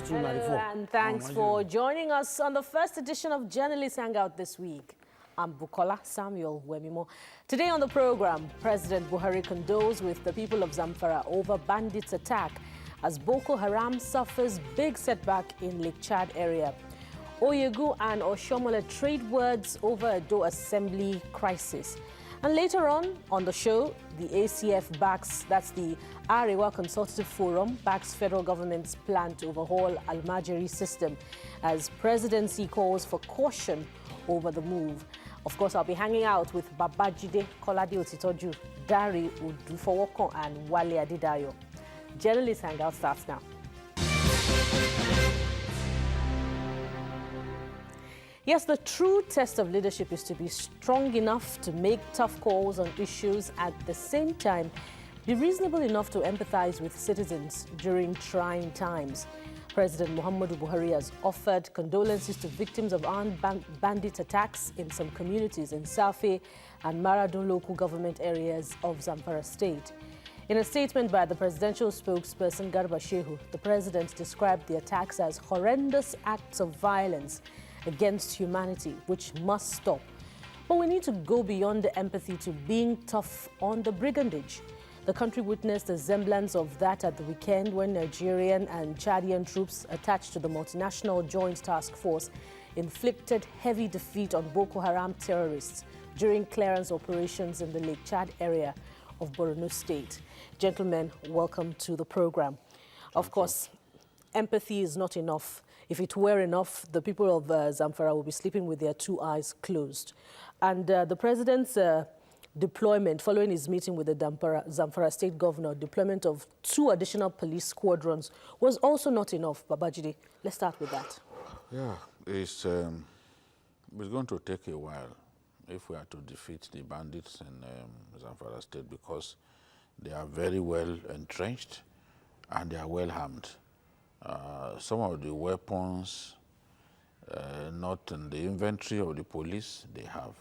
Hello, and thanks for joining us on the first edition of Journalists Hangout this week. I'm Bukola Samuel Wemimo. Today on the program, President Buhari condoles with the people of Zamfara over bandits' attack as Boko Haram suffers big setback in Lake Chad area. Oyegu and Oshomole trade words over Edo Assembly crisis. And later on the show, the ACF backs, that's the Arewa Consultative Forum, backs federal government's plan to overhaul AlmaJiri system as presidency calls for caution over the move. Of course, I'll be hanging out with Babajide Kolade Otitoju, Dari Udufowoko, and Wale Adidayo. Journalist Hangout starts now. Yes, the true test of leadership is to be strong enough to make tough calls on issues, at the same time be reasonable enough to empathize with citizens during trying times. President Muhammadu Buhari has offered condolences to victims of armed bandit attacks in some communities in Safi and Maradun local government areas of Zamfara State. In a statement by the presidential spokesperson Garba Shehu, the president described the attacks as horrendous acts of violence against humanity, which must stop. But we need to go beyond the empathy to being tough on the brigandage. The country witnessed a semblance of that at the weekend when Nigerian and Chadian troops attached to the multinational Joint Task Force inflicted heavy defeat on Boko Haram terrorists during clearance operations in the Lake Chad area of Borno State. Gentlemen, welcome to the program. Of course, empathy is not enough. If it were enough, the people of Zamfara will be sleeping with their two eyes closed. And the president's deployment, following his meeting with the Zamfara State Governor, deployment of 2 additional police squadrons was also not enough. Babajide, let's start with that. Yeah, it's going to take a while if we are to defeat the bandits in Zamfara State, because they are very well entrenched and they are well armed. Some of the weapons not in the inventory of the police, they have.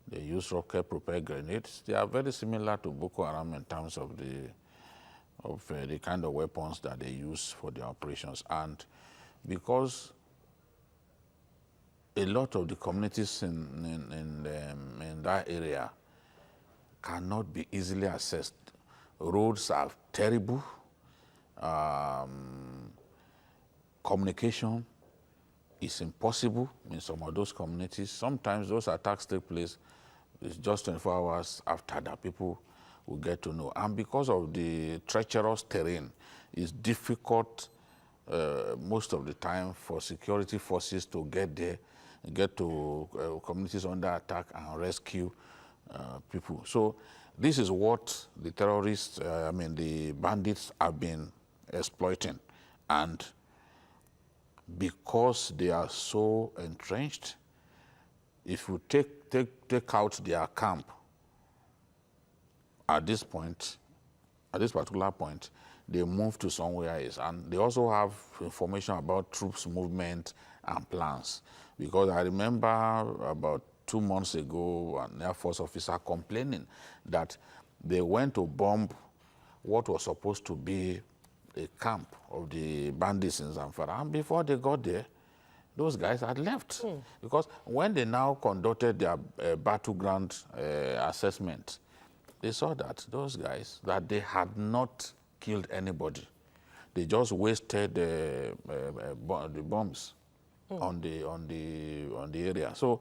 They use rocket-propelled grenades. They are very similar to Boko Haram in terms of the kind of weapons that they use for their operations. And because a lot of the communities in that area cannot be easily accessed, roads are terrible. Communication is impossible in some of those communities. Sometimes those attacks take place, it's just 24 hours after that people will get to know. And because of the treacherous terrain, it's difficult most of the time for security forces to get there, get to communities under attack and rescue people. So this is what the terrorists, the bandits have been exploiting. And because they are so entrenched, if you take out their camp at this particular point, they move to somewhere else. And they also have information about troops movement and plans. Because I remember about 2 months ago, an Air Force officer complaining that they went to bomb what was supposed to be a camp of the bandits in Zamfara. And before they got there, those guys had left. Because when they now conducted their battleground assessment, they saw that those guys, that they had not killed anybody. They just wasted the bombs on the area. So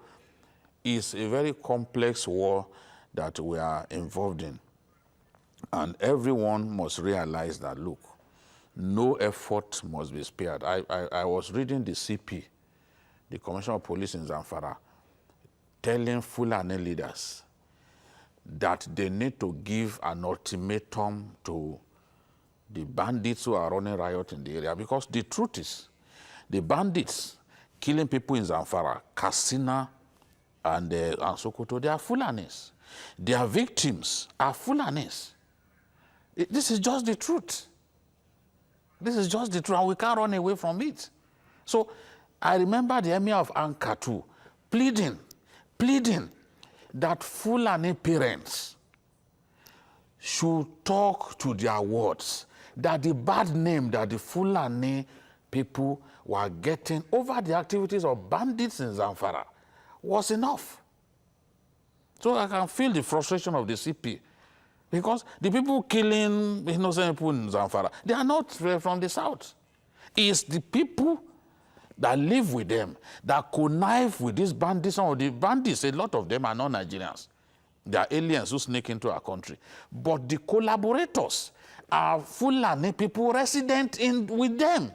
it's a very complex war that we are involved in. And everyone must realize that, look, no effort must be spared. I was reading the CP, the Commissioner of Police in Zamfara, telling Fulani leaders that they need to give an ultimatum to the bandits who are running riot in the area. Because the truth is, the bandits killing people in Zamfara, Katsina, and Sokoto, they are Fulanis. Their victims are Fulanis. This is just the truth. This is just the truth, and we can't run away from it. So I remember the Emir of Ankara too, pleading that Fulani parents should talk to their wards, that the bad name that the Fulani people were getting over the activities of bandits in Zamfara was enough. So I can feel the frustration of the CP. Because the people killing innocent people in Zamfara, they are not from the south. It's the people that live with them, that connive with these bandits. Some of the bandits, a lot of them are not Nigerians. They are aliens who sneak into our country. But the collaborators are Fulani people resident with them.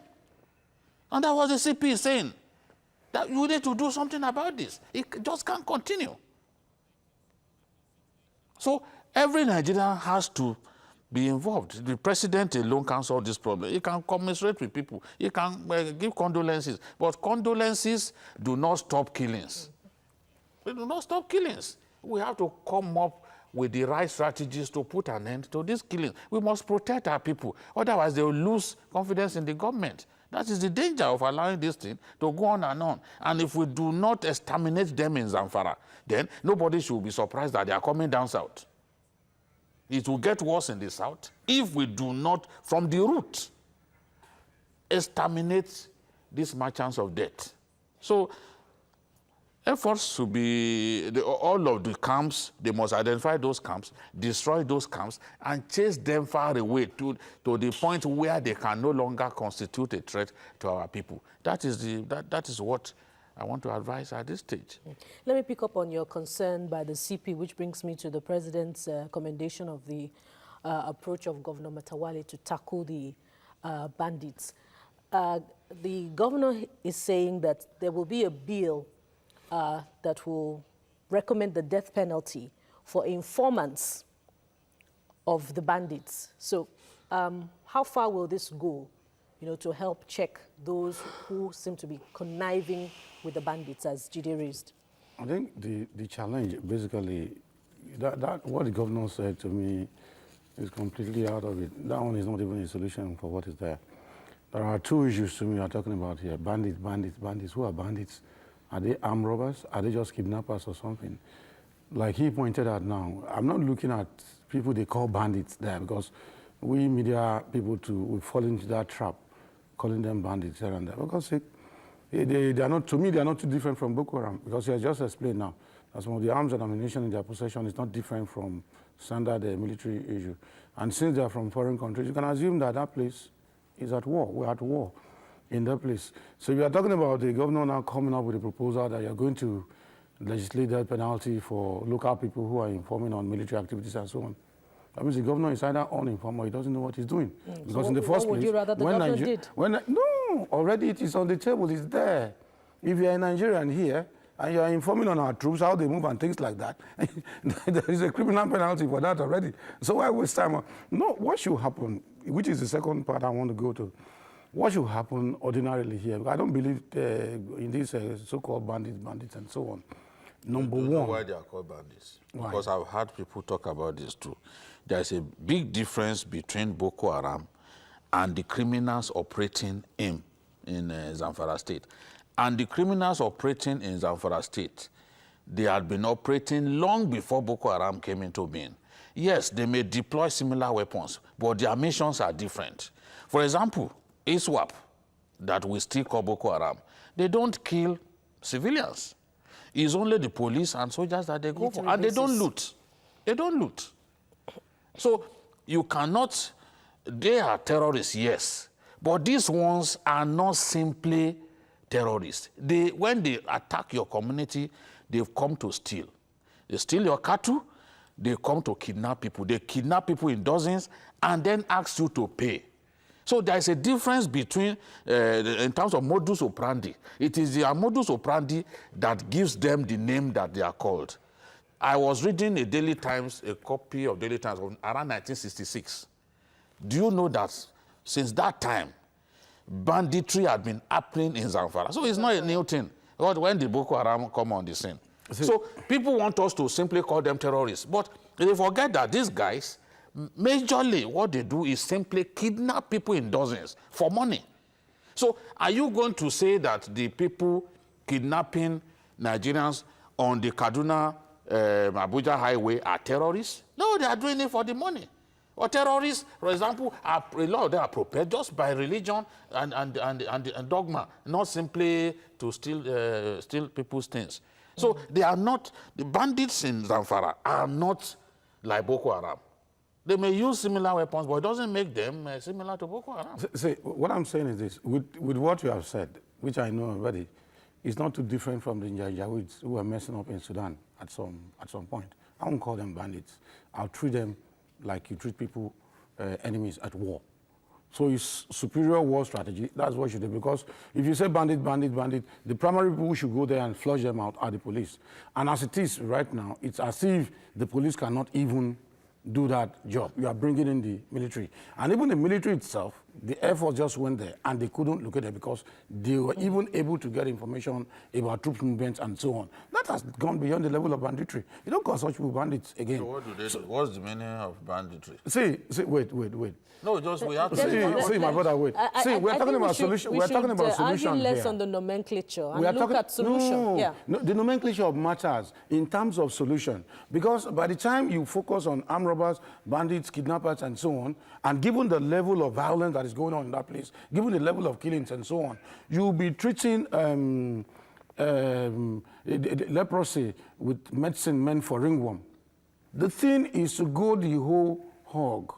And that was the CP saying, that you need to do something about this. It just can't continue. So every Nigerian has to be involved. The president alone can't solve this problem. He can commiserate with people. He can give condolences. But condolences do not stop killings. They do not stop killings. We have to come up with the right strategies to put an end to this killing. We must protect our people. Otherwise, they will lose confidence in the government. That is the danger of allowing this thing to go on and on. And if we do not exterminate them in Zamfara, then nobody should be surprised that they are coming down south. It will get worse in the south if we do not, from the root, exterminate these merchants of death. So efforts should be, all of the camps, they must identify those camps, destroy those camps, and chase them far away to the point where they can no longer constitute a threat to our people. That is what I want to advise at this stage. Let me pick up on your concern by the CP, which brings me to the President's commendation of the approach of Governor Matawale to tackle the bandits. The governor is saying that there will be a bill that will recommend the death penalty for informants of the bandits. So how far will this go, to help check those who seem to be conniving with the bandits, as Jide raised? I think the challenge, basically, that what the governor said to me is completely out of it. That one is not even a solution for what is there. There are two issues to me we are talking about here. Bandits. Who are bandits? Are they armed robbers? Are they just kidnappers or something? Like he pointed out now, I'm not looking at people they call bandits there, because we media people we fall into that trap, calling them bandits here and there. Because they are not, to me, they are not too different from Boko Haram, because he has just explained now that some of the arms and ammunition in their possession is not different from standard military issue. And since they are from foreign countries, you can assume that that place is at war. We're at war in that place. So we are talking about the governor now coming up with a proposal that you're going to legislate that penalty for local people who are informing on military activities and so on. That means the governor is either uninformed or he doesn't know what he's doing. Because so in the first place, would you rather the governor did? No, already it is on the table, it's there. If you're a Nigerian here and you're informing on our troops, how they move and things like that, there is a criminal penalty for that already. So why waste time? No, what should happen, which is the second part I want to go to, what should happen ordinarily here? I don't believe in these so-called bandits and so on. Number one. You know why they are called bandits? Why? Because I've heard people talk about this too. There's a big difference between Boko Haram and the criminals operating in Zamfara State. And the criminals operating in Zamfara State, they had been operating long before Boko Haram came into being. Yes, they may deploy similar weapons, but their missions are different. For example, ISWAP, that we still call Boko Haram, they don't kill civilians. It's only the police and soldiers that they go for. And they don't loot. They don't loot. So you cannot, they are terrorists, yes. But these ones are not simply terrorists. When they attack your community, they've come to steal. They steal your cattle, they come to kidnap people. They kidnap people in dozens and then ask you to pay. So there is a difference between, in terms of modus operandi. It is their modus operandi that gives them the name that they are called. I was reading a Daily Times, a copy of Daily Times around 1966. Do you know that since that time, banditry had been happening in Zamfara? So it's not a new thing. When the Boko Haram come on the scene. So people want us to simply call them terrorists. But they forget that these guys, majorly what they do is simply kidnap people in dozens for money. So are you going to say that the people kidnapping Nigerians on the Kaduna Abuja highway are terrorists? No, they are doing it for the money. Or terrorists, for example, a lot of them are prepared just by religion and dogma, not simply to steal people's things. So they are not, the bandits in Zamfara are not like Boko Haram. They may use similar weapons, but it doesn't make them similar to Boko Haram. See, what I'm saying is this, with what you have said, which I know already, it's not too different from the Janjaweeds who are messing up in Sudan at some point. I won't call them bandits. I'll treat them like you treat people, enemies at war. So it's superior war strategy. That's what you should do. Because if you say bandit, the primary people who should go there and flush them out are the police. And as it is right now, it's as if the police cannot even do that job. You are bringing in the military. And even the military itself, the Air Force just went there and they couldn't locate it because they were even able to get information about troop movements and so on. That has gone beyond the level of banditry. You don't call such people bandits again. So what do they do? What's the meaning of banditry? See, wait. No, just we have to see, my brother, wait. See, we're talking about solution. We're talking about solution argue less here. on the nomenclature and We are look at solution. No, the nomenclature matters in terms of solution. Because by the time you focus on armed robbers, bandits, kidnappers, and so on, and given the level of violence that is going on in that place, given the level of killings and so on, you'll be treating leprosy with medicine meant for ringworm. The thing is to go the whole hog.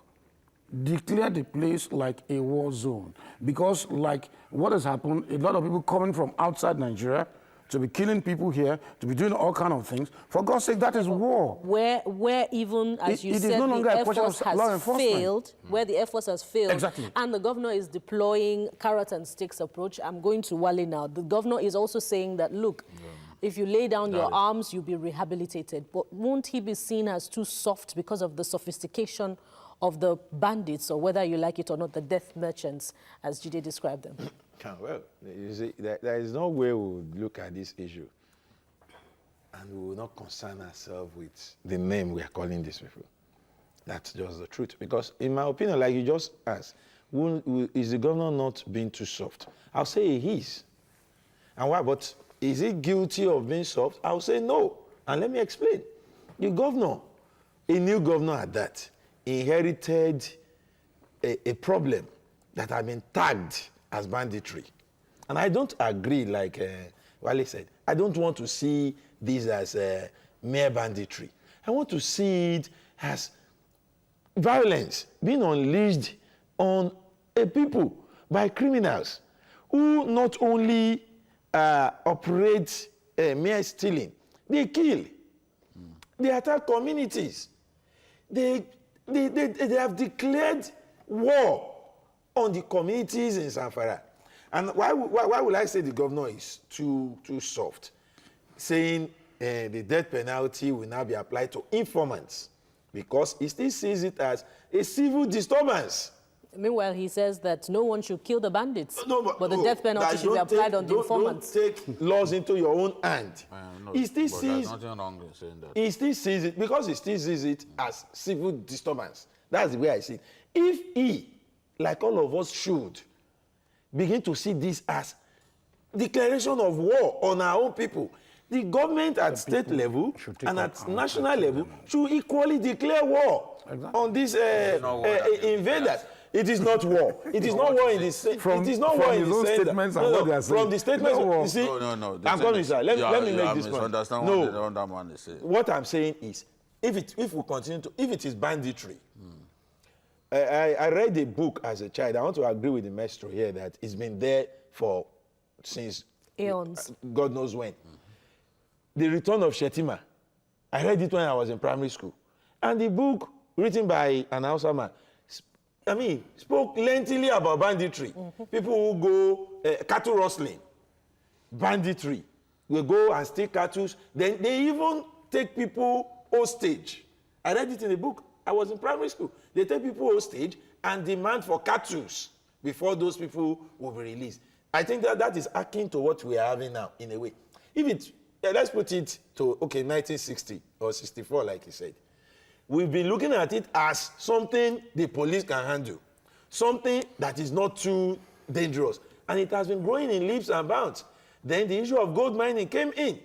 Declare the place like a war zone. Because like what has happened, a lot of people coming from outside Nigeria to be killing people here, to be doing all kinds of things. For God's sake, that is war. Where even, as you said, no the Air Force has failed, where the Air Force has failed, exactly. And the governor is deploying carrot and sticks approach. I'm going to Wale now. The governor is also saying that, look, if you lay down your arms, you'll be rehabilitated. But won't he be seen as too soft because of the sophistication of the bandits, or whether you like it or not, the death merchants, as Jide described them? Well, you see, there is no way we would look at this issue and we will not concern ourselves with the name we are calling these people. That's just the truth. Because in my opinion, like you just asked, is the governor not being too soft? I'll say he is. And why? But is he guilty of being soft? I'll say no. And let me explain. The governor, a new governor at that, inherited a problem that had been tagged as banditry. And I don't agree, like Wale said. I don't want to see this as mere banditry. I want to see it as violence being unleashed on a people by criminals who not only operate mere stealing, they kill, they attack communities, they have declared war on the communities in Zamfara. And why would I say the governor is too soft? Saying the death penalty will now be applied to informants because he still sees it as a civil disturbance. Meanwhile, he says that no one should kill the bandits, but the death penalty should be applied on the informants. Don't take laws into your own hand. He still sees, nothing wrong in saying that. He still sees it, because he still sees it as civil disturbance. That's the way I see it. If he, like all of us should, begin to see this as declaration of war on our own people, the government at state level and at national level should equally declare war on these invaders. It is not war. It is not war in the sense. It is not war in the sense. From the statements, you see. No. I'm coming, sir. Let me make this point. No. What I'm saying is, if we continue to, if it is banditry, I read a book as a child. I want to agree with the maestro here that it's been there since eons. God knows when. The Return of Shetima. I read it when I was in primary school. And the book, written by an Hausa man, spoke lengthily about banditry. People who go cattle rustling, banditry. We go and steal cattle. Then they even take people hostage. I read it in a book. I was in primary school. They take people hostage and demand for cattle before those people will be released. I think that is akin to what we are having now, in a way. If it, let's put it to, 1960 or 64, like he said. We've been looking at it as something the police can handle, something that is not too dangerous. And it has been growing in leaps and bounds. Then the issue of gold mining came in.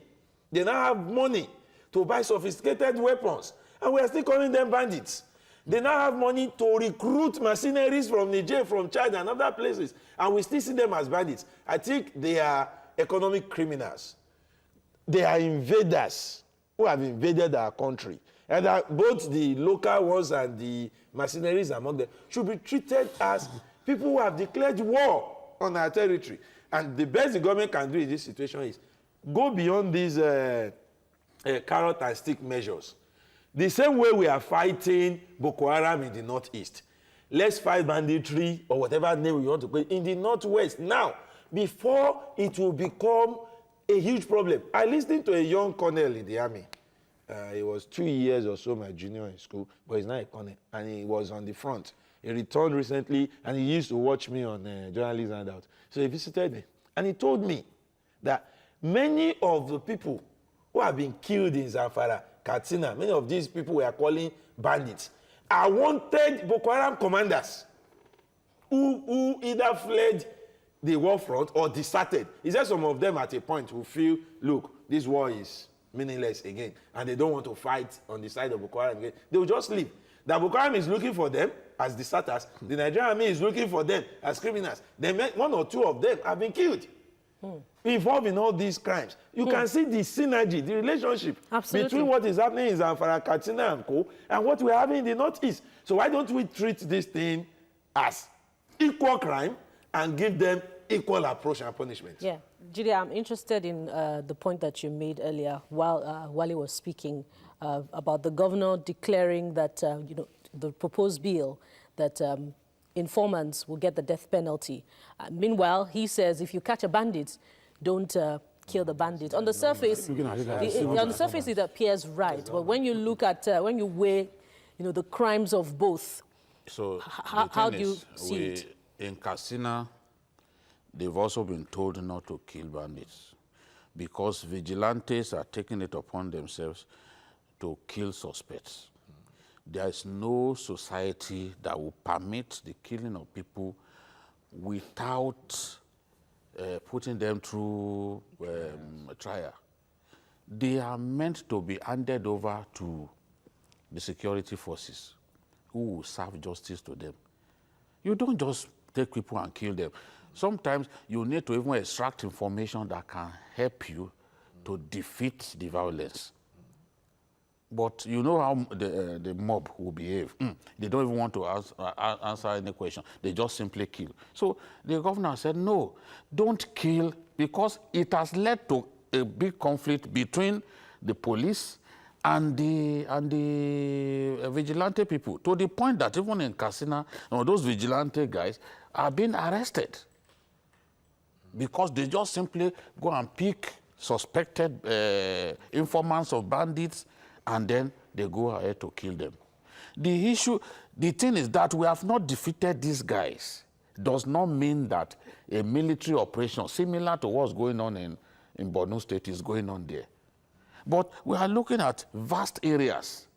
They now have money to buy sophisticated weapons. And we are still calling them bandits. They now have money to recruit mercenaries from Niger, from Chad, and other places. And we still see them as bandits. I think they are economic criminals. They are invaders who have invaded our country. And that both the local ones and the mercenaries among them should be treated as people who have declared war on our territory. And the best the government can do in this situation is go beyond these carrot and stick measures. The same way we are fighting Boko Haram in the northeast, let's fight banditry or whatever name we want to put in the northwest now, before it will become a huge problem. I listened to a young colonel in the army. He was 2 years or so my junior in school, but he's not a colonel, and he was on the front. He returned recently, and he used to watch me on Journalism Handout. So he visited me, and he told me that many of the people who have been killed in Zamfara, Katsina, many of these people we are calling bandits, are wanted Boko Haram commanders who either fled the war front or deserted. He said some of them at a point will feel, look, this war is meaningless again, and they don't want to fight on the side of Boko Haram again. They will just leave. The Boko Haram is looking for them as deserters. The Nigerian army is looking for them as criminals. Then one or two of them have been killed. Involved in all these crimes. You can see the synergy, the relationship between what is happening in Zamfara, Katsina, and Co., and what we're having in the Northeast. So why don't we treat this thing as equal crime and give them equal approach and punishment? Yeah. Jide, I'm interested in the point that you made earlier while he was speaking about the governor declaring that, the proposed bill that informants will get the death penalty. Meanwhile, he says if you catch a bandit, don't kill the bandit. On the surface, it appears right, but when you look at, when you weigh, the crimes of both, so how do you see it? In Katsina, they've also been told not to kill bandits because vigilantes are taking it upon themselves to kill suspects. There is no society that will permit the killing of people without putting them through a trial. They are meant to be handed over to the security forces who will serve justice to them. You don't just take people and kill them. Sometimes you need to even extract information that can help you to defeat the violence. But you know how the mob will behave. They don't even want to answer any question. They just simply kill. So the governor said, no, don't kill, because it has led to a big conflict between the police and the vigilante people, to the point that even in Katsina, those vigilante guys are being arrested because they just simply go and pick suspected informants of bandits, and then they go ahead to kill them. The thing is that we have not defeated these guys. Does not mean that a military operation similar to what's going on in Borno State is going on there. But we are looking at vast areas,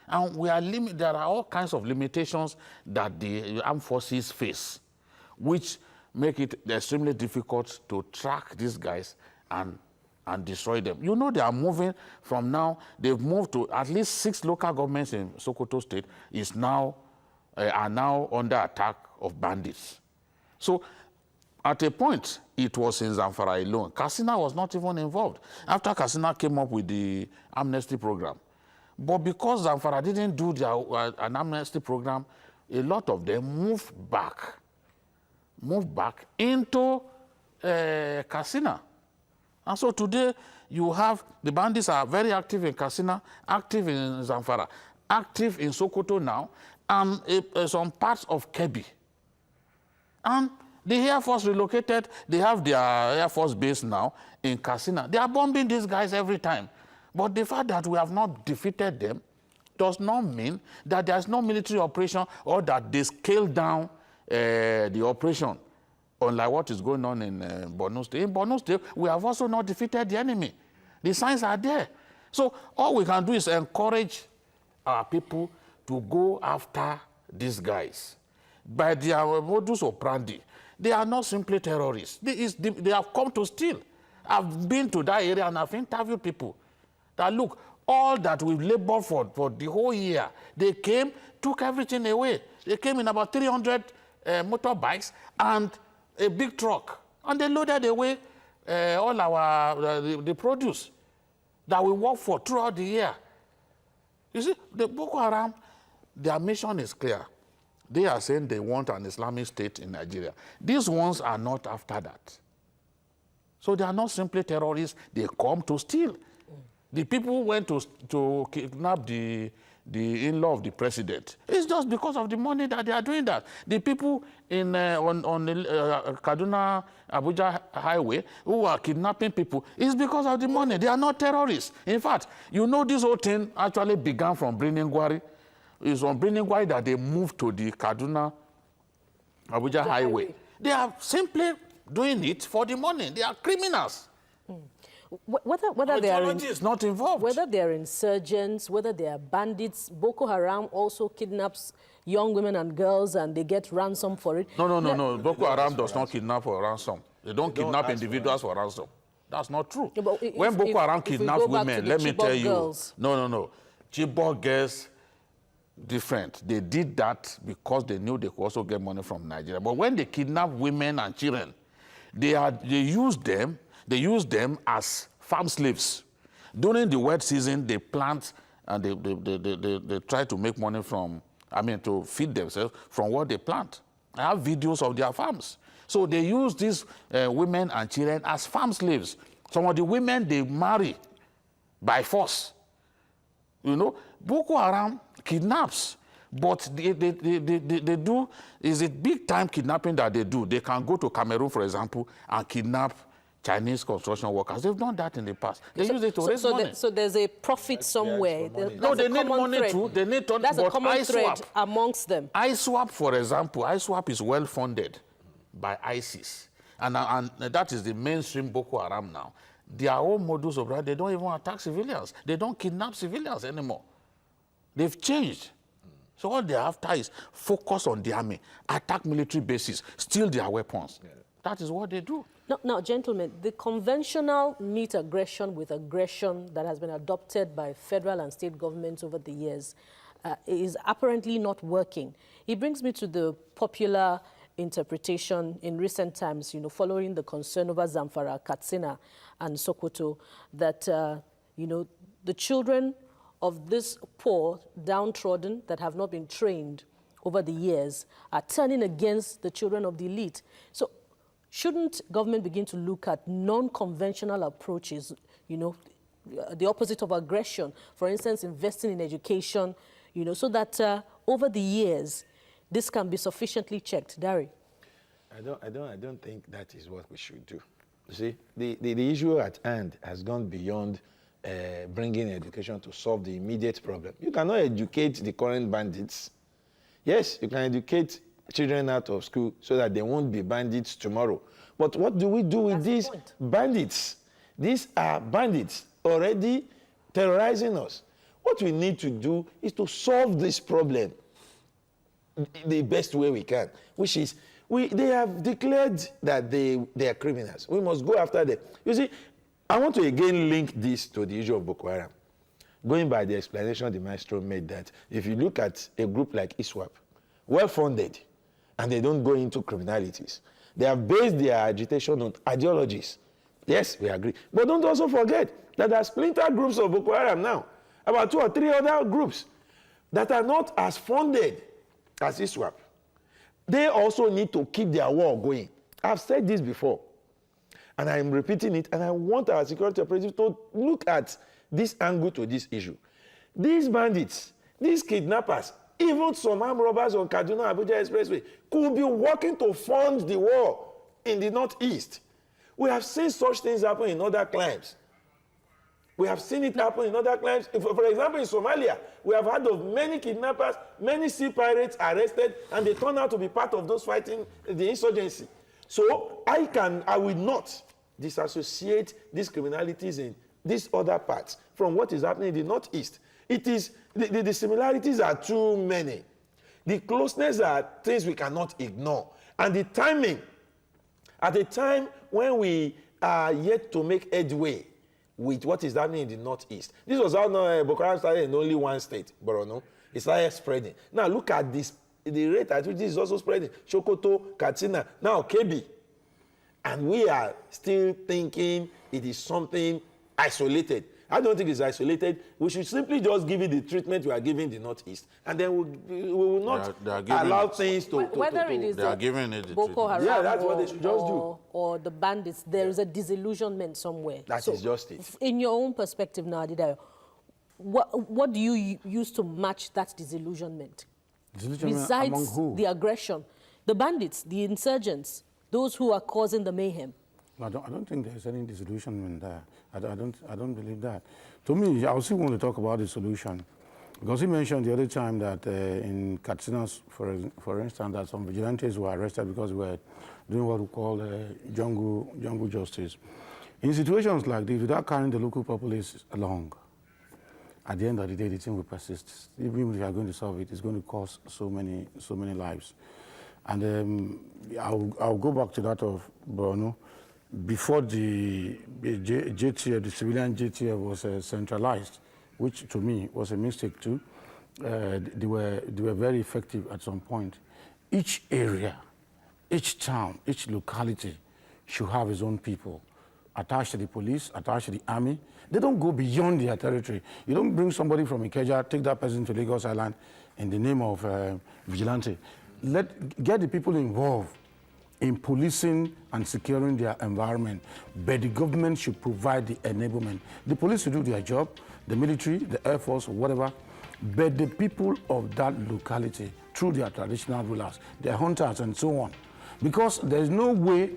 and there are all kinds of limitations that the armed forces face, which make it extremely difficult to track these guys and destroy them. They are moving from now, they've moved to at least 6 local governments in Sokoto State are now under attack of bandits. So at a point, it was in Zamfara alone. Katsina was not even involved. After Katsina came up with the amnesty program. But because Zamfara didn't do an amnesty program, a lot of them moved back into Katsina. And so today, you have the bandits are very active in Katsina, active in Zamfara, active in Sokoto now, and some parts of Kebbi. And the Air Force relocated, they have their Air Force base now in Katsina. They are bombing these guys every time. But the fact that we have not defeated them does not mean that there is no military operation or that they scale down the operation, unlike what is going on in Borno State. In Borno State, we have also not defeated the enemy. The signs are there. So all we can do is encourage our people to go after these guys. By their modus operandi, they are not simply terrorists. They have come to steal. I've been to that area and I've interviewed people that, look, All that we've labored for the whole year, they came, took everything away. They came in about 300 motorbikes and a big truck, and they loaded away all our the produce that we worked for throughout the year. You see, the Boko Haram, their mission is clear. They are saying they want an Islamic state in Nigeria. These ones are not after that. So they are not simply terrorists. They come to steal. The people who went to kidnap the in-law of the president. It's just because of the money that they are doing that. The people in on the Kaduna Abuja highway who are kidnapping people is because of the money. They are not terrorists. In fact, you know, this whole thing actually began from Buhari. It's from Buhari that they moved to the Kaduna Abuja highway. They are simply doing it for the money. They are criminals. Whether they are is not involved. Whether they are insurgents, whether they are bandits, Boko Haram also kidnaps young women and girls and they get ransom for it. No. Boko Haram does not kidnap for ransom. They don't kidnap individuals for ransom. That's not true. Yeah, when Boko Haram kidnaps women, let me tell you. Girls. No. Chibok girls, different. They did that because they knew they could also get money from Nigeria. But when they kidnap women and children, they use them as farm slaves. During the wet season, they plant and they try to make money to feed themselves from what they plant. I have videos of their farms. So they use these women and children as farm slaves. Some of the women they marry by force. You know, Boko Haram kidnaps, but they do is a big time kidnapping that they do. They can go to Cameroon, for example, and kidnap Chinese construction workers. They've done that in the past. They use it to raise money. So there's a profit somewhere. No, they need money too. They need to. That's a common thread amongst them. ISWAP, for example, ISWAP is well funded by ISIS. And that is the mainstream Boko Haram now. Their own modus operandi, they don't even attack civilians. They don't kidnap civilians anymore. They've changed. So all they're after is focus on the army, attack military bases, steal their weapons. Yeah. That is what they do. Now, gentlemen, the conventional meet aggression with aggression that has been adopted by federal and state governments over the years is apparently not working. It brings me to the popular interpretation in recent times, you know, following the concern over Zamfara, Katsina, and Sokoto, that, you know, the children of this poor, downtrodden, that have not been trained over the years are turning against the children of the elite. So shouldn't government begin to look at non-conventional approaches, you know, the opposite of aggression, for instance, investing in education, you know, so that over the years, this can be sufficiently checked? Dari? I don't think that is what we should do. You see, the issue at hand has gone beyond bringing education to solve the immediate problem. You cannot educate the current bandits. Yes, you can educate children out of school so that they won't be bandits tomorrow. But what do we do with these bandits? These are bandits already terrorizing us. What we need to do is to solve this problem the best way we can, which is they have declared that they are criminals. We must go after them. You see, I want to again link this to the issue of Boko Haram. Going by the explanation the maestro made, that if you look at a group like ISWAP, well-funded, and they don't go into criminalities, they have based their agitation on ideologies. Yes, we agree. But don't also forget that there are splinter groups of Boko Haram now, about 2 or 3 other groups that are not as funded as ISWAP. They also need to keep their war going. I've said this before, and I'm repeating it, and I want our security operatives to look at this angle to this issue. These bandits, these kidnappers, even some armed robbers on Kaduna Abuja Expressway could be working to fund the war in the Northeast. We have seen such things happen in other climes. We have seen it happen in other climes. For example, in Somalia, we have heard of many kidnappers, many sea pirates arrested, and they turn out to be part of those fighting the insurgency. So I will not disassociate these criminalities in these other parts from what is happening in the Northeast. It is, the similarities are too many. The closeness are things we cannot ignore. And the timing, at a time when we are yet to make headway with what is happening in the northeast. This was how Boko Haram started in only one state, Borno. It started spreading. Now look at this, the rate at which this is also spreading. Sokoto, Katsina, now Kebbi. And we are still thinking it is something isolated. I don't think it's isolated. We should simply just give it the treatment we are giving the Northeast, and then we will not allow things to... Whether it is they are giving it the Boko Haram yeah, that's what they should just do. Or the bandits, there is a disillusionment somewhere. That is just it. In your own perspective now, Adidayo, what do you use to match that disillusionment? Besides among who? The aggression, the bandits, the insurgents, those who are causing the mayhem. I don't think there's any disillusionment there. I don't believe that. To me, I also want to talk about the solution. Because he mentioned the other time that in Katsina, for instance, that some vigilantes were arrested because we were doing what we call jungle justice. In situations like this, without carrying the local populace along, at the end of the day, the thing will persist. Even if you are going to solve it, it's going to cost so many lives. And I'll go back to that of Borno. Before the JTF, the civilian JTF was centralized, which to me was a mistake too. They were very effective at some point. Each area, each town, each locality should have its own people attached to the police, attached to the army. They don't go beyond their territory. You don't bring somebody from Ikeja, take that person to Lagos Island in the name of Vigilante. Get the people involved in policing and securing their environment, but the government should provide the enablement. The police should do their job, the military, the Air Force, whatever, but the people of that locality, through their traditional rulers, their hunters and so on. Because there's no way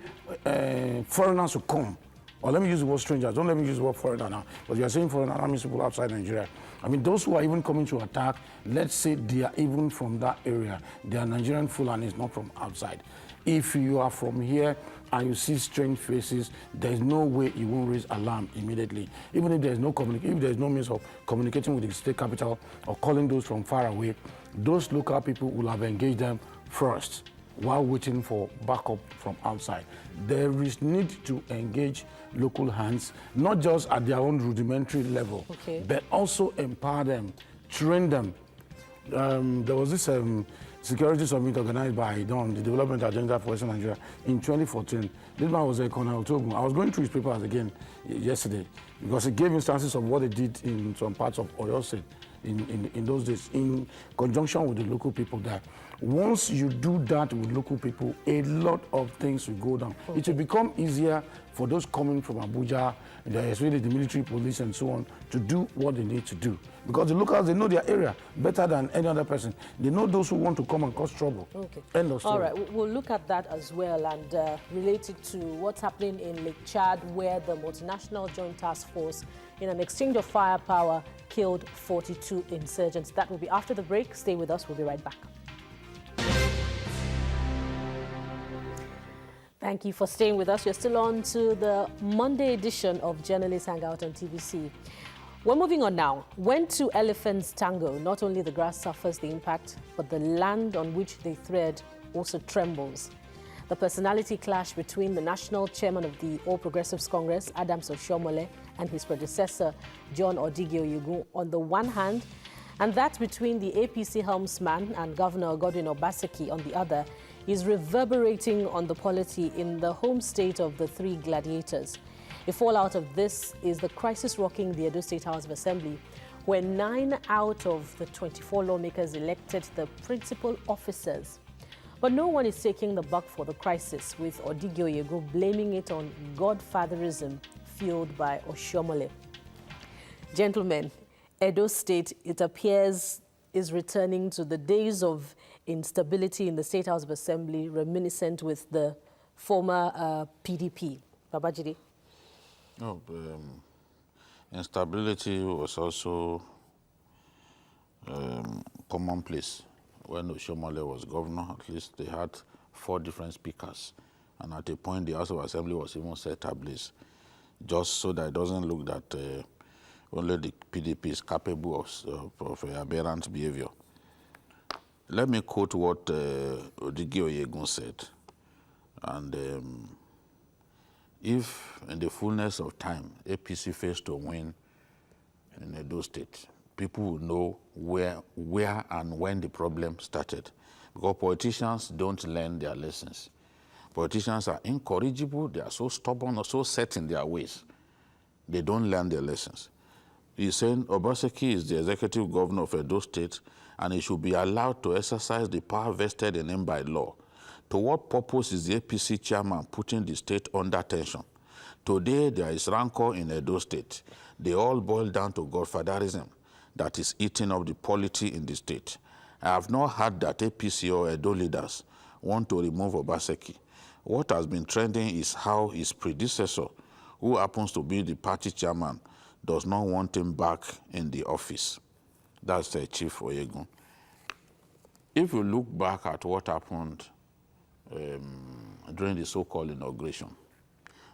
foreigners will come, or let me use the word strangers, don't let me use the word foreigner now, but you are saying foreigner, that means people outside Nigeria. I mean, those who are even coming to attack, let's say they are even from that area, they are Nigerian Fulanis, not from outside. If you are from here and you see strange faces, there's no way you won't raise alarm immediately. Even if there's no means of communicating with the state capital or calling those from far away, those local people will have engaged them first while waiting for backup from outside. There is need to engage local hands, not just at their own rudimentary level, but also empower them, train them. There was this security summit organized by DON, the Development Agenda for Western Nigeria, in 2014. This man was a Colonel Togun. I was going through his papers again yesterday because he gave instances of what they did in some parts of Oyo State in those days, in conjunction with the local people there. Once you do that with local people, a lot of things will go down. It will become easier for those coming from Abuja, especially the military, police, and so on, to do what they need to do. Because the locals, they know their area better than any other person. They know those who want to come and cause trouble. End of story. All right, we'll look at that as well and relate it to what's happening in Lake Chad, where the multinational joint task force, in an exchange of firepower, killed 42 insurgents. That will be after the break. Stay with us. We'll be right back. Thank you for staying with us. You're still on to the Monday edition of Journalists Hangout on TVC. We're moving on now. When two elephants tango, not only the grass suffers the impact, but the land on which they tread also trembles. The personality clash between the national chairman of the All Progressives Congress, Adams Oshiomhole, and his predecessor, John Odigio-Yegun, on the one hand, and that between the APC helmsman and Governor Godwin Obaseki on the other, is reverberating on the polity in the home state of the three gladiators. A fallout of this is the crisis rocking the Edo State House of Assembly, where 9 out of the 24 lawmakers elected the principal officers. But no one is taking the buck for the crisis, with Odigio-Yegun blaming it on godfatherism fueled by Oshiomhole. Gentlemen, Edo State, it appears, is returning to the days of instability in the State House of Assembly, reminiscent with the former PDP. AlmaJiri. No, instability was also commonplace. When Oshiomhole was governor, at least they had 4 different speakers. And at a point, the House of Assembly was even set ablaze, just so that it doesn't look that only the PDP is capable of aberrant behavior. Let me quote what Odigio-Yegun said. And if in the fullness of time, APC fails to win in Edo State, people will know where and when the problem started. Because politicians don't learn their lessons. Politicians are incorrigible, they are so stubborn or so set in their ways. They don't learn their lessons. He's saying Obaseki is the executive governor of Edo State and he should be allowed to exercise the power vested in him by law. To what purpose is the APC chairman putting the state under tension? Today, there is rancor in Edo State. They all boil down to godfatherism that is eating up the polity in the state. I have not heard that APC or Edo leaders want to remove Obaseki. What has been trending is how his predecessor, who happens to be the party chairman, does not want him back in the office. That's the Chief Oyegun. If you look back at what happened during the so-called inauguration,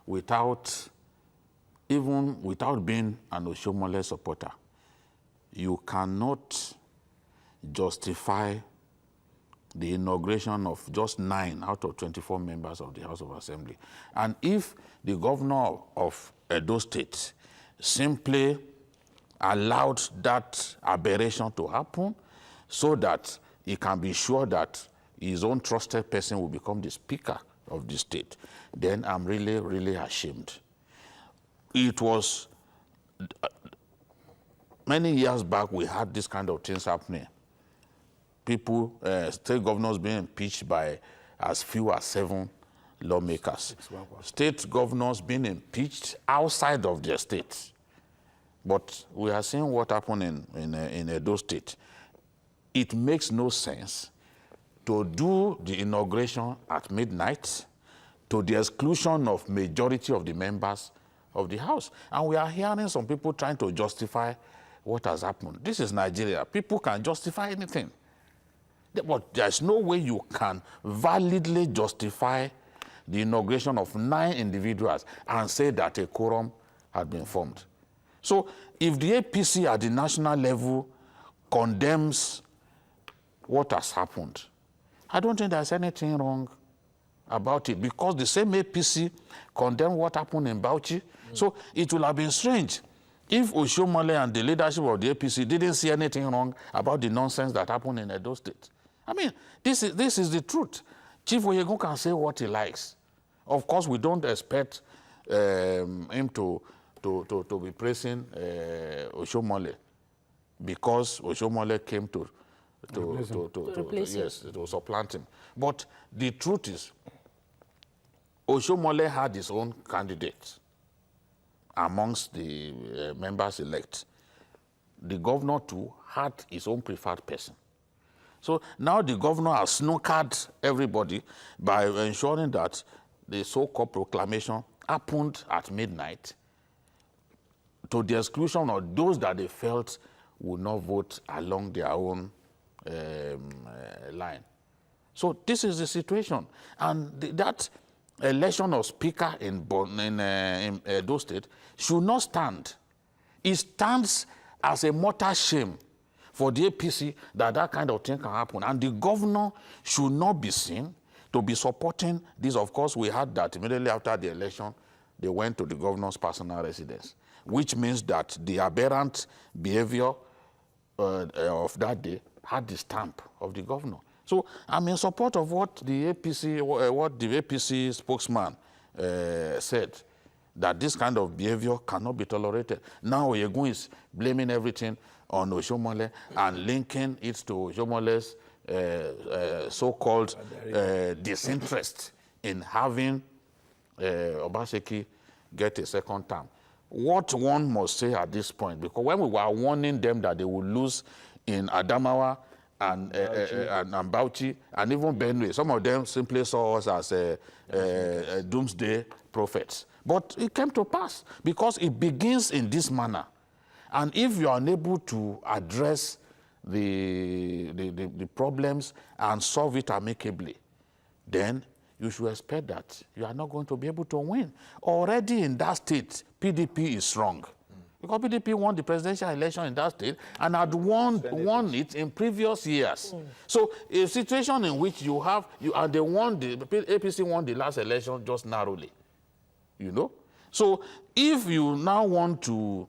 without being an Oshomole supporter, you cannot justify the inauguration of just 9 out of 24 members of the House of Assembly. And if the governor of Edo State simply allowed that aberration to happen so that he can be sure that his own trusted person will become the speaker of the state, then I'm really, really ashamed. It was many years back we had this kind of things happening. People, state governors being impeached by as few as 7 lawmakers. State governors being impeached outside of their states. But we are seeing what happened in Edo State. It makes no sense to do the inauguration at midnight to the exclusion of majority of the members of the House. And we are hearing some people trying to justify what has happened. This is Nigeria. People can justify anything. But there's no way you can validly justify the inauguration of 9 individuals and say that a quorum had been formed. So if the APC at the national level condemns what has happened, I don't think there's anything wrong about it, because the same APC condemned what happened in Bauchi. So it will have been strange if Oshomole and the leadership of the APC didn't see anything wrong about the nonsense that happened in Edo State. I mean, this is the truth. Chief Oyegun can say what he likes. Of course, we don't expect him to be praising Oshomole because Oshomole came to supplant him. But the truth is, Oshomole had his own candidate amongst the members elect. The governor too had his own preferred person. So now the governor has snookered everybody by ensuring that the so-called proclamation happened at midnight to the exclusion of those that they felt would not vote along their own line. So this is the situation. And that election of speaker in Edo State should not stand. It stands as a mortal shame for the APC that kind of thing can happen. And the governor should not be seen to be supporting this. Of course, we heard that immediately after the election, they went to the governor's personal residence, which means that the aberrant behavior of that day had the stamp of the governor. So I'm in support of what the APC spokesman said, that this kind of behavior cannot be tolerated. Now Oyegun is blaming everything on Oshomole and linking it to Oshomole's so-called disinterest in having Obaseki get a second term. What one must say at this point, because when we were warning them that they would lose in Adamawa and Bauchi and even Benue, some of them simply saw us as doomsday prophets. But it came to pass because it begins in this manner. And if you are unable to address the problems and solve it amicably, then you should expect that you are not going to be able to win. Already in that state, PDP is strong. Because PDP won the presidential election in that state and had won it in previous years. So a situation in which you have, the APC won the last election just narrowly. you know. So if you now want to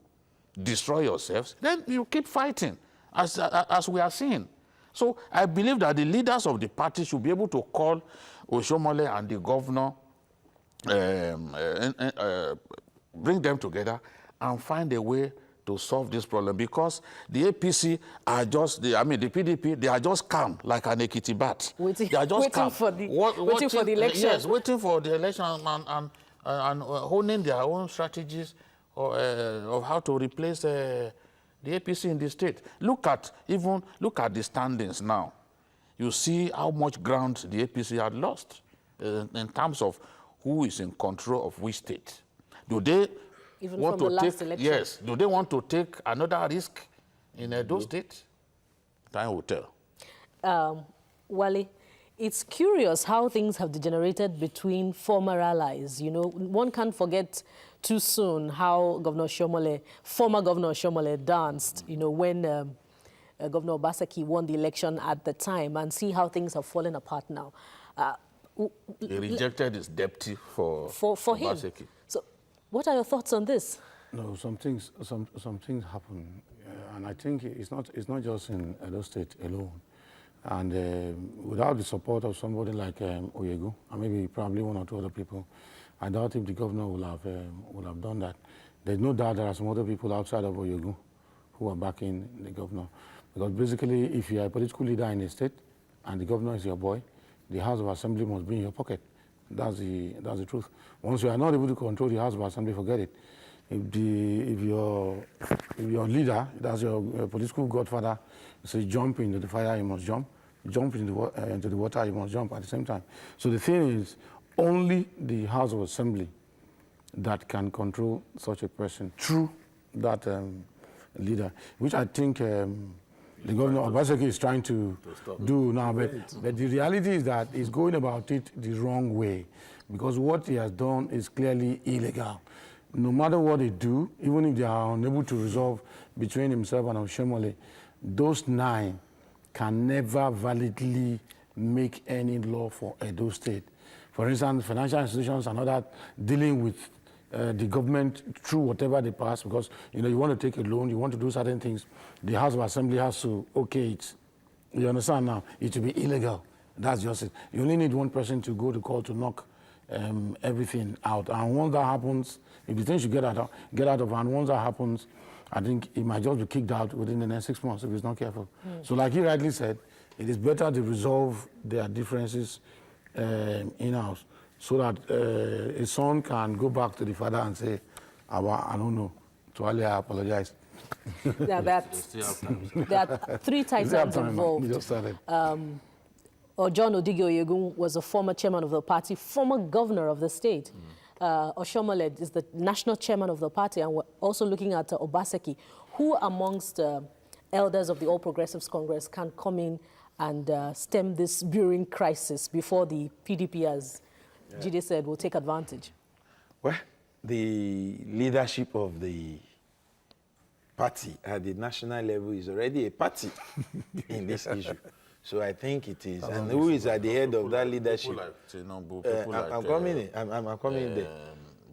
destroy yourselves, then you keep fighting, as we are seeing. So I believe that the leaders of the party should be able to call Oshiomhole and the governor, bring them together and find a way to solve this problem, because the APC are just, the PDP, they are just calm like an Ekiti bat. Waiting, they are just waiting calm. for the election. Yes, waiting for the election and honing their own strategies of how to replace the APC in the state. Look at the standings now. You see how much ground the APC had lost in terms of who is in control of which state. Do they Even want from to the last take? election. Yes. Do they want to take another risk in Edo State? Time will tell. Wale, it's curious how things have degenerated between former allies. You know, one can't forget too soon how former Governor Oshiomhole danced, you know, when Governor Obaseki won the election at the time, and see how things have fallen apart now. He rejected his deputy for him. Obaseki. So, what are your thoughts on this? No, some things happen, and I think it's not just in Edo State alone. And without the support of somebody like Oyegu, and maybe probably one or two other people, I doubt if the governor will have done that. There's no doubt there are some other people outside of Oyegu who are backing the governor, because basically, if you are a political leader in a state and the governor is your boy, the House of Assembly must be in your pocket. That's the truth. Once you are not able to control the House of Assembly, forget it. If your leader, that's your political godfather, says jump into the fire, you must jump. Jump into the water, you must jump at the same time. So the thing is, only the House of Assembly that can control such a person through that leader, which I think the governor Obaseki is trying to do now. But the reality is that he's going about it the wrong way, because what he has done is clearly illegal. No matter what they do, even if they are unable to resolve between himself and Oshiomhole, those 9 can never validly make any law for Edo State. For instance, financial institutions and other dealing with the government through whatever they pass, because you want to take a loan, you want to do certain things, the House of Assembly has to okay it. You understand now? It will be illegal. That's just it. You only need one person to go to court to knock everything out. And once that happens, if the thing should get out of hand, once that happens, I think he might just be kicked out within the next 6 months if he's not careful. So like he rightly said, it is better to resolve their differences in-house, so that a son can go back to the father and say, I don't know, Tuale, I apologize. There are 3 titans involved. John Odige Oyegun was a former chairman of the party, former governor of the state. Oshiomhole is the national chairman of the party, and we're also looking at Obaseki. Who amongst elders of the All Progressives Congress can come in and stem this brewing crisis before the PDP, as Jide said, will take advantage? Well, the leadership of the party at the national level is already a party in this issue. So I think it is. And who is at the head of that leadership? I'm coming in there.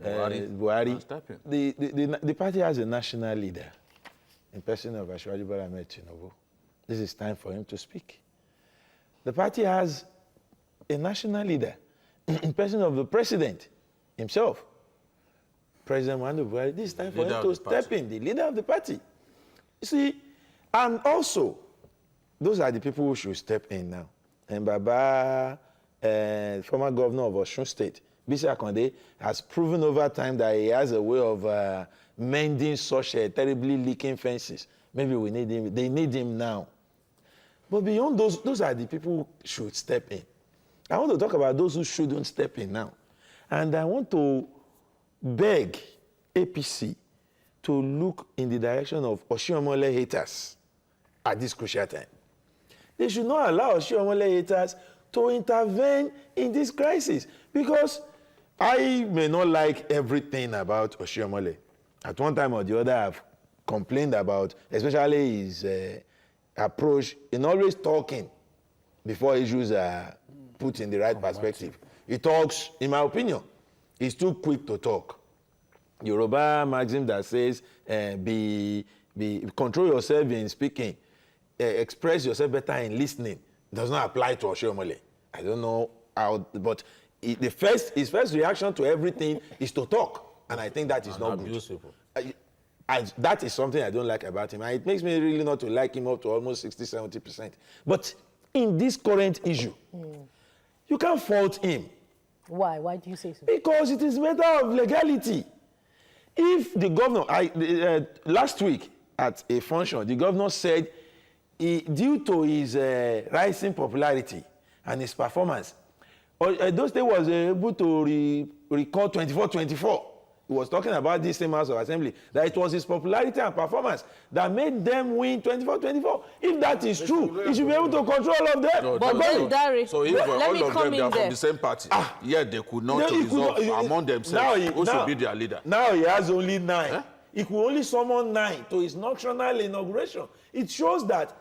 Buhari. The party has a national leader in person of Asiwaju Bola Ahmed Tinubu. This is time for him to speak. The party has a national leader in person of the president himself, President Muhammadu Buhari. This is time for him to step in, the leader of the party. You see, and also, those are the people who should step in now. And Baba, former governor of Osun State, Bisi Akande, has proven over time that he has a way of mending such terribly leaking fences. Maybe we need him. They need him now. But beyond those are the people who should step in. I want to talk about those who shouldn't step in now. And I want to beg APC to look in the direction of Oshiomhole haters at this crucial time. They should not allow Oshiomhole haters to intervene in this crisis, because I may not like everything about Oshiomhole. At one time or the other, I've complained about, especially his approach in always talking before issues are put in the right perspective. He talks, in my opinion, He's too quick to talk. Yoruba maxim that says, control yourself in speaking, express yourself better in listening, does not apply to Oshiomhole. I don't know how, but his first reaction to everything is to talk, and I think that is not good. That is something I don't like about him, and it makes me really not to like him up to almost 60-70%. But in this current issue, you can't fault him. Why? Why do you say so? Because it is a matter of legality. If the governor, last week at a function, the governor said, due to his rising popularity and his performance, Edo State was able to record 24-24. He was talking about this same House of Assembly, that it was his popularity and performance that made them win 24-24. If that is true, he should be able to control all of them. No, but then, Dari, so if all of them are from the same party, yet they could not resolve among themselves who should be their leader. Now he has only 9. He could only summon 9 to his national inauguration. It shows that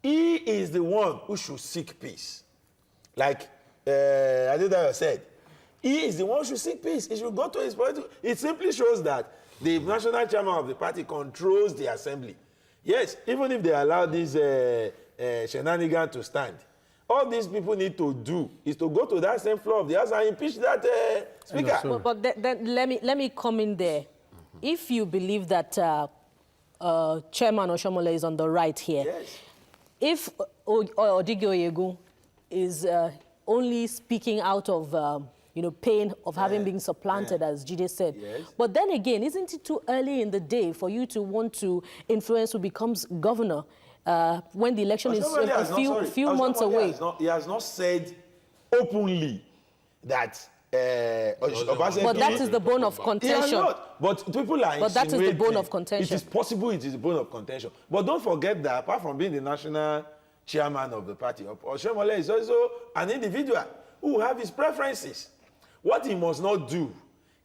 he is the one who should seek peace. Like Adedayo said, he is the one who should seek peace. He should go to his party. It simply shows that the national chairman of the party controls the assembly. Yes, even if they allow this shenanigan to stand, all these people need to do is to go to that same floor of the house and impeach that speaker. But then let me come in there. If you believe that Chairman Oshiomhole is on the right here, yes. If Odigioyegu is only speaking out of pain of having been supplanted, as Jide said. Yes. But then again, isn't it too early in the day for you to want to influence who becomes governor when the election is a few months away? He has not said openly that but that is the bone of contention. He has not. But people are But that is the bone of contention. It is possible it is the bone of contention. But don't forget that apart from being the national chairman of the party, Oshiomhole is also an individual who will have his preferences. What he must not do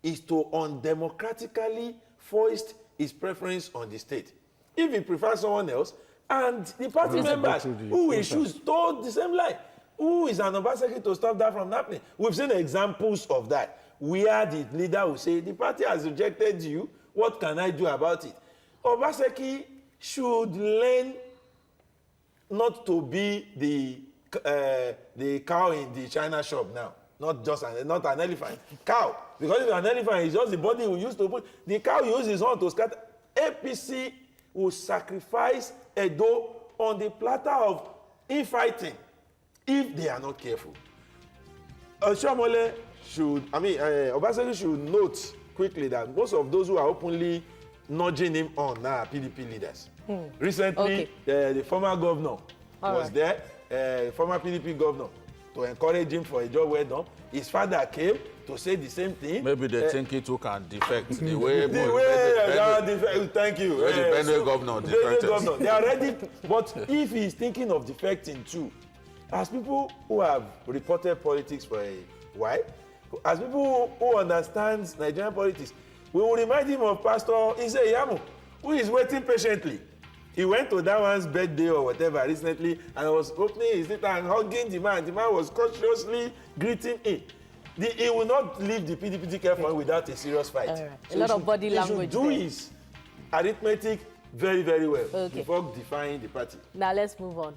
is to undemocratically foist his preference on the state. If he prefers someone else, and the party members who will choose toward the same line, who is an Obaseki to stop that from happening? We've seen examples of that, where the leader will say, the party has rejected you, what can I do about it? Obaseki should learn not to be the cow in the China shop now. Not an elephant. Cow. Because if an elephant is just the body we used to put, the cow uses his horn to scatter. APC will sacrifice Edo on the platter of infighting if they are not careful. Oshiomhole Obaseki should note quickly that most of those who are openly nudging him on now are PDP leaders. Recently, the former governor was there, former PDP governor, to encourage him for a job well done. His father came to say the same thing. Maybe they think it too can defect the way. Thank you. The Benue governor defected. They are ready. But if he's thinking of defecting too, as people who have reported politics for a while, as people who understand Nigerian politics, we will remind him of Pastor Iseyamu, who is waiting patiently. He went to that one's birthday or whatever recently and was opening his letter and hugging the man. The man was cautiously greeting him. He will not leave the PDP ticket for him without a serious fight. Right. So a lot of body language. He should do his arithmetic very, very well before defying the party. Now let's move on.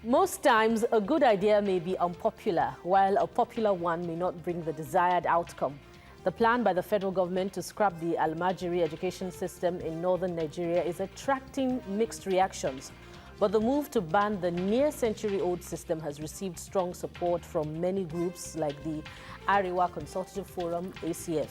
Most times, a good idea may be unpopular, while a popular one may not bring the desired outcome. The plan by the federal government to scrap the AlmaJiri education system in northern Nigeria is attracting mixed reactions. But the move to ban the near-century-old system has received strong support from many groups like the Arewa Consultative Forum, ACF.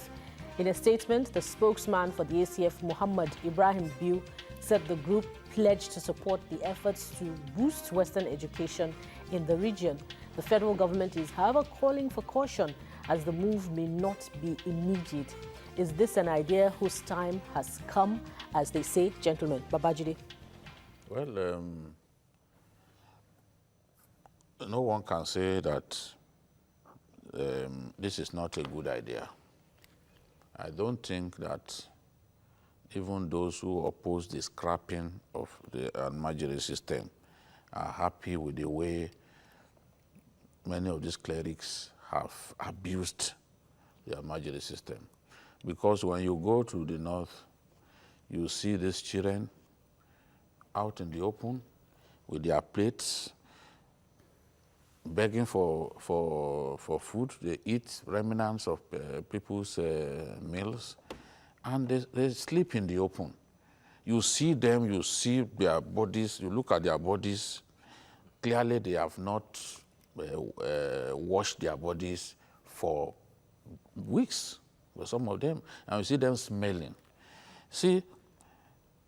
In a statement, the spokesman for the ACF, Muhammad Ibrahim Biu, said the group pledged to support the efforts to boost Western education in the region. The federal government is, however, calling for caution as the move may not be immediate. Is this an idea whose time has come, as they say, gentlemen? Babajide. Well, no one can say that this is not a good idea. I don't think that even those who oppose the scrapping of the AlmaJiri system are happy with the way many of these clerics have abused the AlmaJiri system. Because when you go to the north, you see these children out in the open with their plates, begging for food. They eat remnants of people's meals, and they sleep in the open. You see them, you see their bodies, you look at their bodies. Clearly, they have not washed their bodies for weeks, for some of them, and you see them smelling. See,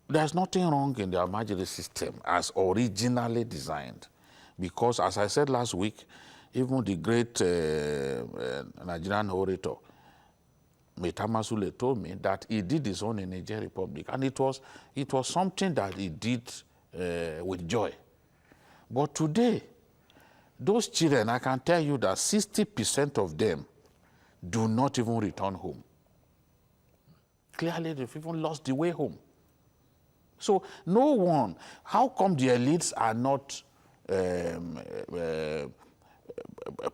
there's nothing wrong in the AlmaJiri system as originally designed, because, as I said last week, even the great Nigerian orator, Metamasule, told me that he did his own in Niger Republic, and it was something that he did with joy. But today, those children, I can tell you that 60% of them do not even return home. Clearly, they've even lost the way home. So no one, how come the elites are not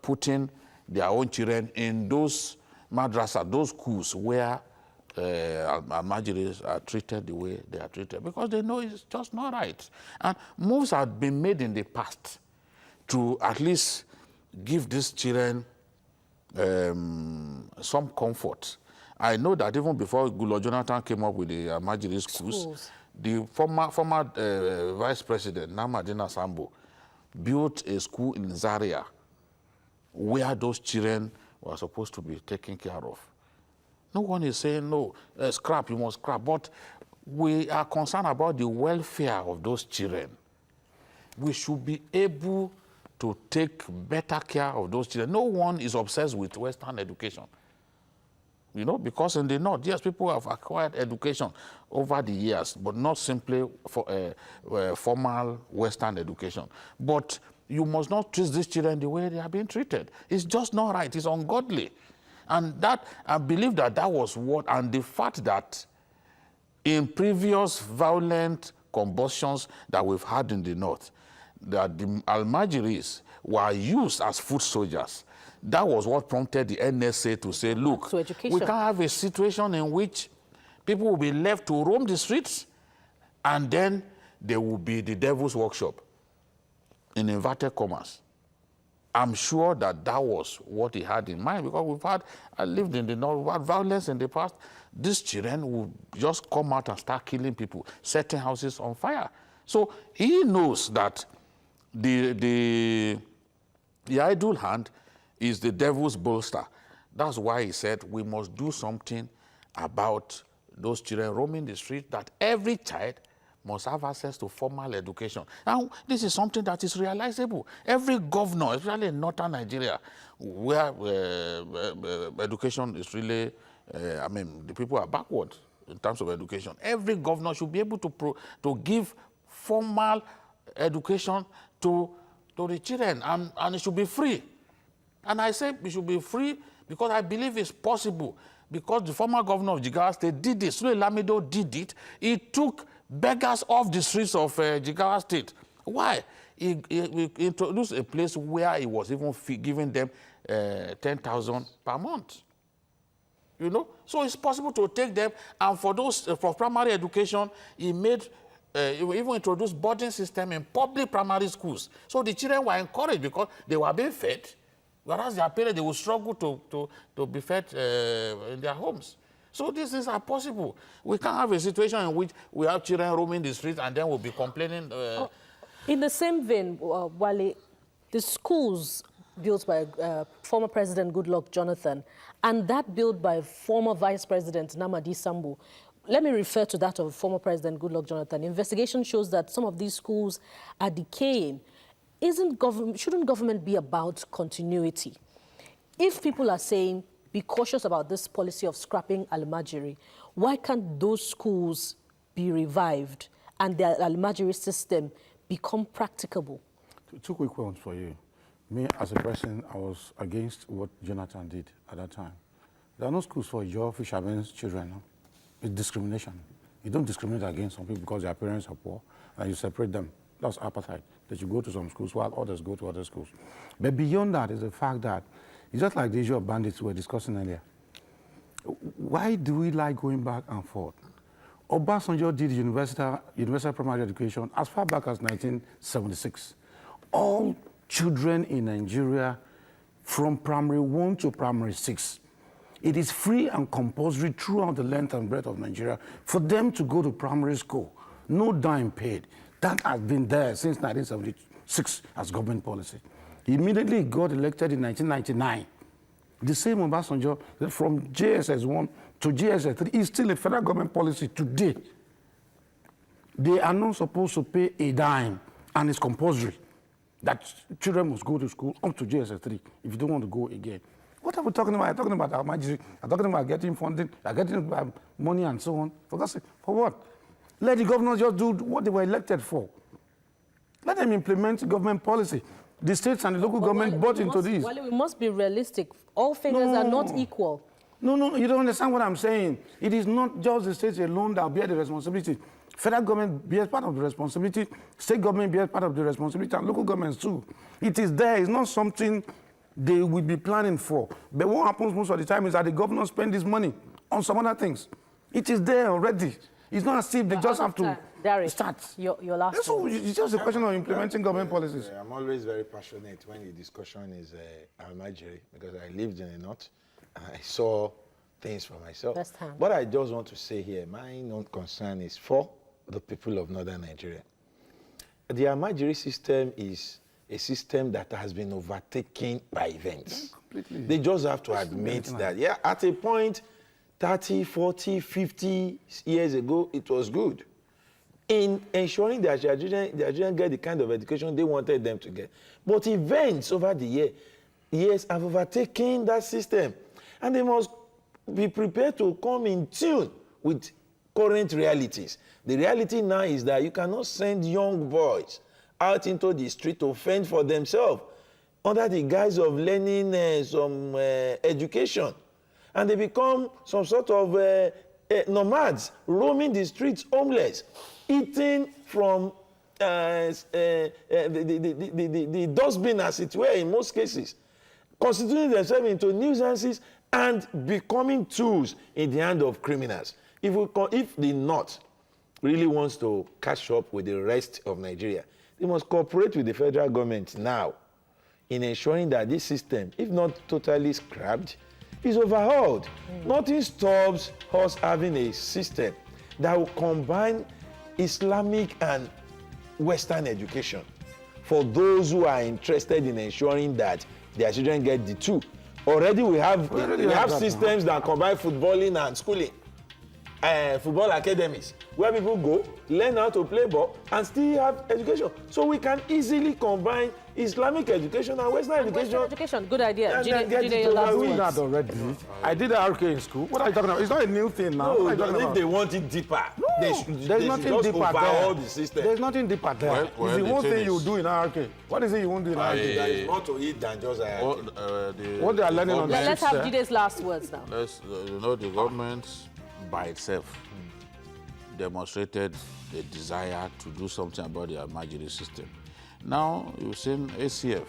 putting their own children in those madrasas, those schools where AlmaJiris are treated the way they are treated? Because they know it's just not right. And moves have been made in the past to at least give these children some comfort. I know that even before Goodluck Jonathan came up with the AlmaJiri schools, the former Vice President, Namadina Sambo, built a school in Zaria where those children were supposed to be taken care of. No one is saying, no, scrap, you must scrap. But we are concerned about the welfare of those children. We should be able to take better care of those children. No one is obsessed with Western education. You know, because in the North, yes, people have acquired education over the years, but not simply for formal Western education. But you must not treat these children the way they are being treated. It's just not right. It's ungodly. And that, I believe that that was what, and the fact that in previous violent combustions that we've had in the North, that the AlmaJiris were used as foot soldiers. That was what prompted the NSA to say, look, we can't have a situation in which people will be left to roam the streets and then there will be the devil's workshop, in inverted commas. I'm sure that that was what he had in mind, because I lived in the North, we've had violence in the past. These children will just come out and start killing people, setting houses on fire. So he knows that the idle hand is the devil's bolster. That's why he said we must do something about those children roaming the street, that every child must have access to formal education. Now, this is something that is realizable. Every governor, especially in northern Nigeria, where education is really, the people are backward in terms of education. Every governor should be able to give formal education to the children, and it should be free. And I say it should be free because I believe it's possible, because the former governor of Jigawa State did this. Sule Lamido did it. He took beggars off the streets of Jigawa State. Why? He introduced a place where he was even giving them 10,000 per month. You know? So it's possible to take them, and for those, for primary education, he made, he even introduced boarding system in public primary schools. So the children were encouraged because they were being fed, whereas their parents, they would struggle to be fed in their homes. So these things are possible. We can't have a situation in which we have children roaming the streets and then we'll be complaining. In the same vein, Wale, the schools built by former President Goodluck Jonathan and that built by former Vice President Namadi Sambo, let me refer to that of former President Goodluck Jonathan. Investigation shows that some of these schools are decaying. Shouldn't government be about continuity? If people are saying, be cautious about this policy of scrapping AlmaJiri, why can't those schools be revived and the AlmaJiri system become practicable? Two quick ones for you. Me, as a person, I was against what Jonathan did at that time. There are no schools for your fishermen's children. No? It's discrimination. You don't discriminate against some people because their parents are poor, and you separate them. That's apartheid. That you go to some schools while others go to other schools. But beyond that is the fact that it's just like the issue of bandits we were discussing earlier. why do we like going back and forth? Obasanjo did universal primary education as far back as 1976. All children in Nigeria from primary 1 to primary 6. It is free and compulsory throughout the length and breadth of Nigeria for them to go to primary school. No dime paid. That has been there since 1976 as government policy. He immediately got elected in 1999. The same Obasanjo, from JSS 1 to JSS 3, is still a federal government policy today. They are not supposed to pay a dime, and it's compulsory that children must go to school up to JSS 3 if you don't want to go again. What are we talking about? I'm talking about AlmaJiri. I'm talking about getting funding, getting money and so on. For God's sake, for what? Let the governors just do what they were elected for. Let them implement government policy. The states and the local government bought into this. Well, we must be realistic. All figures are not equal. No, you don't understand what I'm saying. It is not just the states alone that bear the responsibility. Federal government bears part of the responsibility, state government bears part of the responsibility, and local governments too. It is there. It's not something they will be planning for. But what happens most of the time is that the governors spend this money on some other things. It is there already. It's not as if they just have to start. Your last So it's just a question of implementing government policies. I'm always very passionate when the discussion is AlmaJiri, because I lived in the north and I saw things for myself. Firsthand. What I just want to say here, my own concern is for the people of northern Nigeria. The AlmaJiri system is a system that has been overtaken by events. Completely. They just have to admit that, yeah, at a point, 30, 40, 50 years ago, it was good in ensuring that their children get the kind of education they wanted them to get. But events over the years have overtaken that system. And they must be prepared to come in tune with current realities. The reality now is that you cannot send young boys out into the street to fend for themselves under the guise of learning some education. And they become some sort of nomads, roaming the streets homeless, eating from the dustbin, as it were, in most cases, constituting themselves into nuisances and becoming tools in the hand of criminals. If the North really wants to catch up with the rest of Nigeria, they must cooperate with the federal government now in ensuring that this system, if not totally scrapped, is overhauled. Nothing stops us having a system that will combine Islamic and Western education for those who are interested in ensuring that their children get the two. Already we have systems that combine footballing and schooling. Football academies where people go learn how to play ball and still have education. So we can easily combine Islamic education and Western education. Good idea. Jide, your last words. That already. I did RK in school. What are you talking about? It's not a new thing now. No, if they want it deeper, they should nothing deeper there. The system. There's nothing deeper there. Well, it's the one thing you do in RK. What is it you won't do in RK? There is more to it than just what they are learning on the Let's have Jide's last words now. The government by itself demonstrated the desire to do something about the AlmaJiri system. Now, you've seen ACF,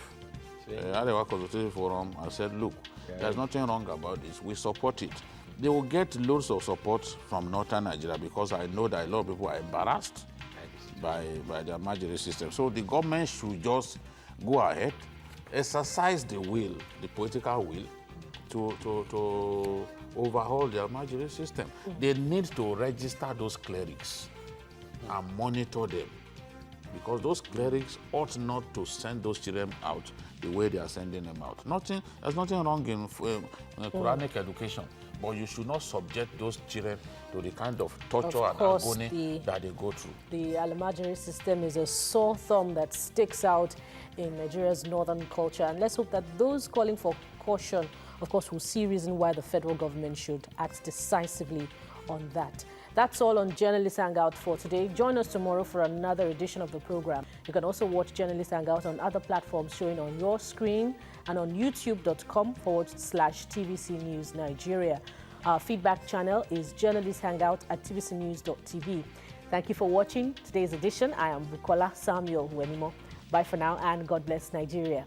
Arewa Consultative Forum, has said, look, there's nothing wrong about this. We support it. They will get loads of support from northern Nigeria because I know that a lot of people are embarrassed by the AlmaJiri system. So the government should just go ahead, exercise the will, the political will, to overhaul the AlmaJiri system. They need to register those clerics and monitor them, because those clerics ought not to send those children out the way they are sending them out. There's nothing wrong in Quranic education, but you should not subject those children to the kind of torture and agony that they go through. The AlmaJiri system is a sore thumb that sticks out in Nigeria's northern culture, and let's hope that those calling for caution, of course, will see reason why the federal government should act decisively on that. That's all on Journalist Hangout for today. Join us tomorrow for another edition of the program. You can also watch Journalist Hangout on other platforms showing on your screen and on youtube.com/TVC News Nigeria. Our feedback channel is journalisthangout@tvcnews.tv. Thank you for watching today's edition. I am Bukola Samuel Wenimo. Bye for now, and God bless Nigeria.